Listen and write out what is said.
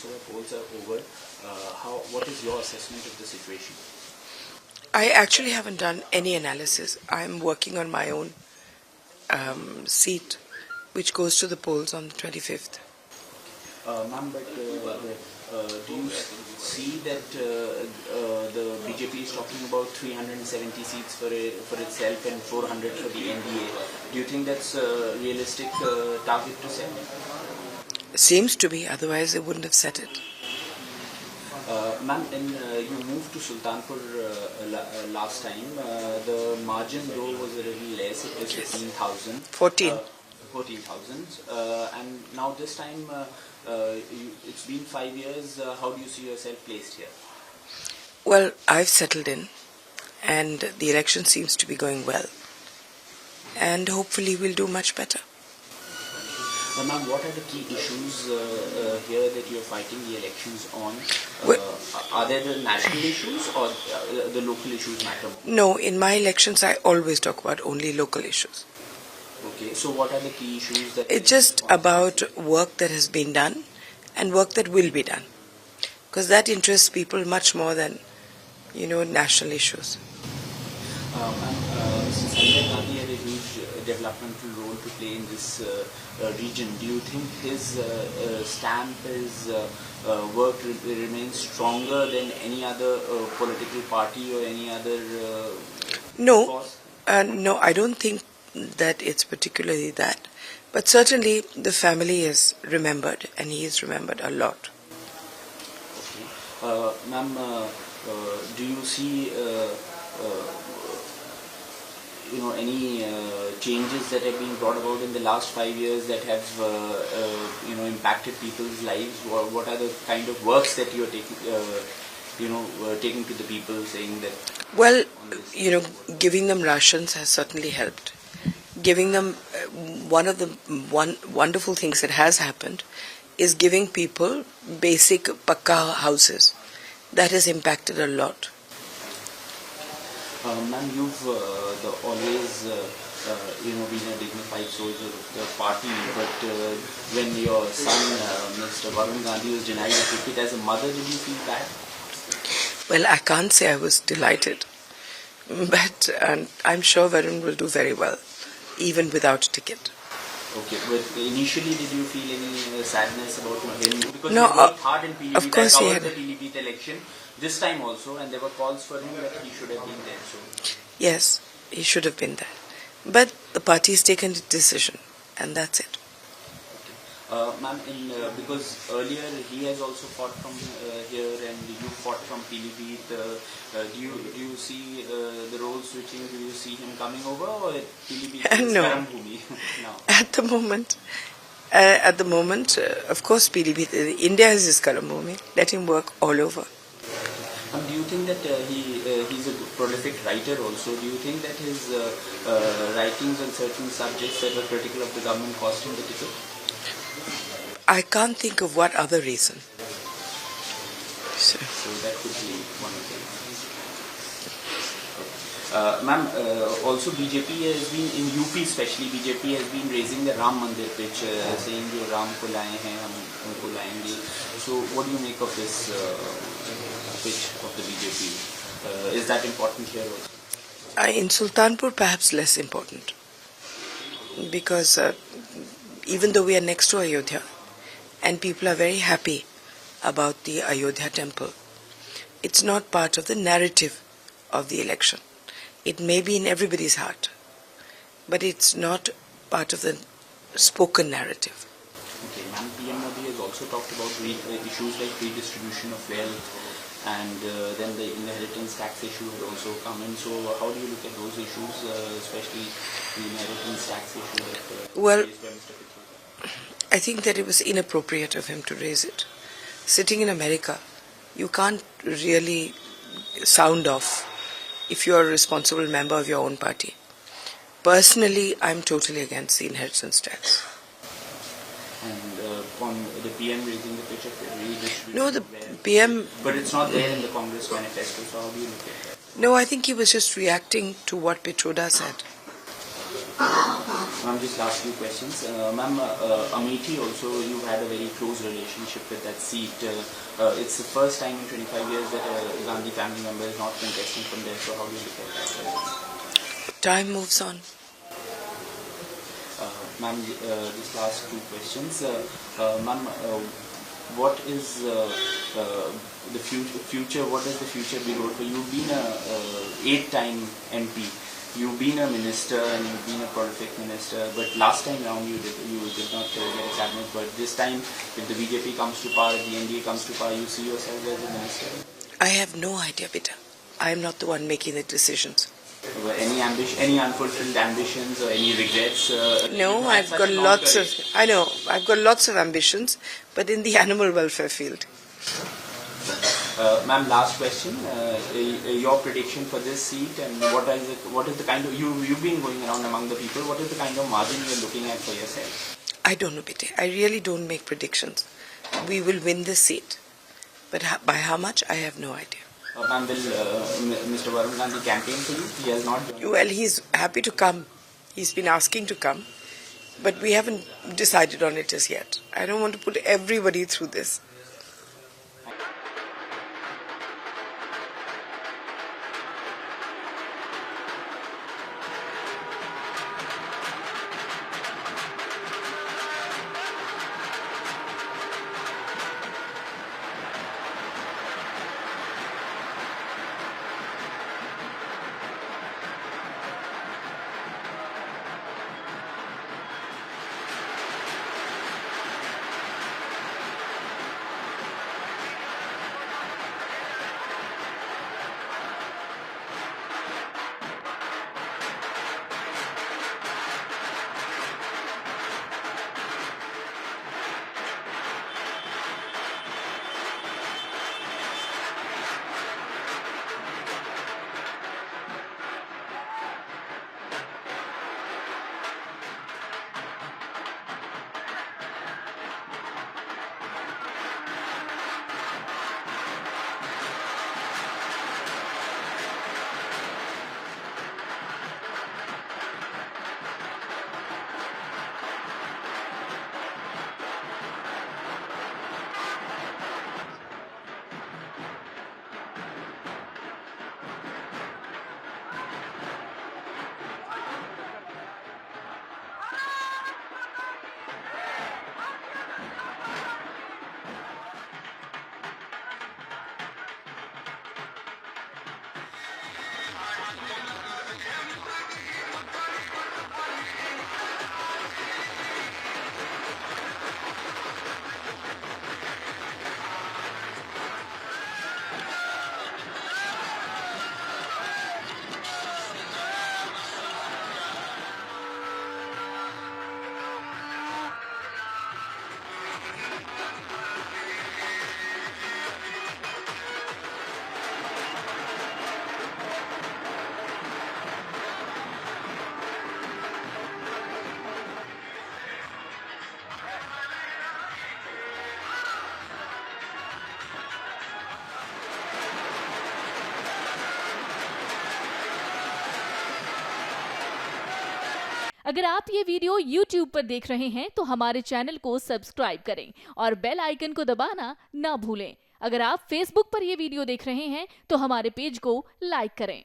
Sabha polls are over. What is your assessment of the situation? I actually haven't done any analysis. I'm working on my own seat, which goes to the polls on the 25th. Ma'am, but do you see that the BJP is talking about 370 seats for itself and 400 for the NDA? Do you think that's a realistic target to set? Seems to be, otherwise they wouldn't have set it. Ma'am, you moved to Sultanpur last time. The margin though was a little less. It was 15,000. 14,000. And now this time, it's been 5 years. How do you see yourself placed here? Well, I've settled in, and the election seems to be going well. And hopefully we'll do much better. Ma'am, what are the key issues here that you're fighting the elections on? Are there the national issues or the local issues matter? No, in my elections I always talk about only local issues. Okay, so what are the key issues that... It's just about work that has been done and work that will be done. Because that interests people much more than, national issues. Since Sanjay Gandhi had a huge developmental role to play in this region, do you think his stamp, his work remains stronger than any other political party or any other No, I don't think that it's particularly that. But certainly the family is remembered, and he is remembered a lot. Okay. Ma'am, do you see any changes that have been brought about in the last 5 years that have impacted people's lives? What are the kind of works that you are taking to the people, saying that? Well, giving them rations has certainly helped. Giving them one of the wonderful things that has happened is giving people basic pakka houses. That has impacted a lot. Ma'am, you've always been a dignified soldier of the party, but when your son, Mr. Varun Gandhi, was denied a ticket as a mother, did you feel bad? Well, I can't say I was delighted, but I'm sure Varun will do very well, even without a ticket. Okay, but initially did you feel any sadness about him? Because no, he worked hard in PDP, of course he had. the PDP election this time also, and there were calls for him that he should have been there. So. Yes, he should have been there. But the party has taken a decision, and that's it. Okay. Ma'am, because earlier he has also fought from here and you fought from PDP. Do you see the role switching? Do you see him coming over, or PDP is No. Karambhumi now? At the moment, of course, PDP, India is his Karambhumi. Let him work all over. Do you think that he's a prolific writer also? Do you think that his writings on certain subjects that were critical of the government cost him the ticket? I can't think of what other reason. So that could be one of them. Ma'am, also BJP has been, in UP especially, BJP has been raising the Ram Mandir pitch, saying jo Ram ko laaye hain, hum unko layenge. So what do you make of this pitch of the BJP? Is that important here also? In Sultanpur, perhaps less important. Because even though we are next to Ayodhya, and people are very happy about the Ayodhya temple, it's not part of the narrative of the election. It may be in everybody's heart, but it's not part of the spoken narrative. Okay, ma'am, PM Modi has also talked about issues like redistribution of wealth, and then the inheritance tax issue had also come in. So how do you look at those issues, especially the inheritance tax issue that raised by Mr. Pithoda? I think that it was inappropriate of him to raise it. Sitting in America, you can't really sound off if you are a responsible member of your own party. Personally, I'm totally against the inheritance tax. And on the PM raising the pitch of redistribution? No, the PM... But it's not there in the Congress manifesto, so how do you look at that? No, I think he was just reacting to what Pithoda said. Ma'am, just last few questions. Ma'am, Amethi also, you had a very close relationship with that seat. It's the first time in 25 years that a Gandhi family member is not contesting from there. So how do you look at that? Time moves on. Ma'am, just last two questions. Ma'am, what is the future? What does the future be for you? You've been a 8-time MP. You've been a minister and you've been a prolific minister. But last time round you did not get a cabinet. But this time, if the BJP comes to power, if the NDA comes to power, you see yourself as a minister? I have no idea, beta. I am not the one making the decisions. Any ambition, any unfulfilled ambitions or any regrets? No, I've got lots of. I know I've got lots of ambitions, but in the animal welfare field. Ma'am, last question. Your prediction for this seat and what is the kind of you've been going around among the people. What is the kind of margin you're looking at for yourself? I don't know, beta. I really don't make predictions. We will win this seat, but by how much, I have no idea. Ma'am, will Mr. Varun Gandhi campaign for you? He has not joined. Well, he's happy to come. He's been asking to come, but we haven't decided on it as yet. I don't want to put everybody through this. अगर आप ये video YouTube पर देख रहे हैं तो हमारे channel को सब्सक्राइब करें और बेल आइकन को दबाना ना भूलें। अगर आप Facebook पर ये वीडियो देख रहे हैं तो हमारे पेज को लाइक करें।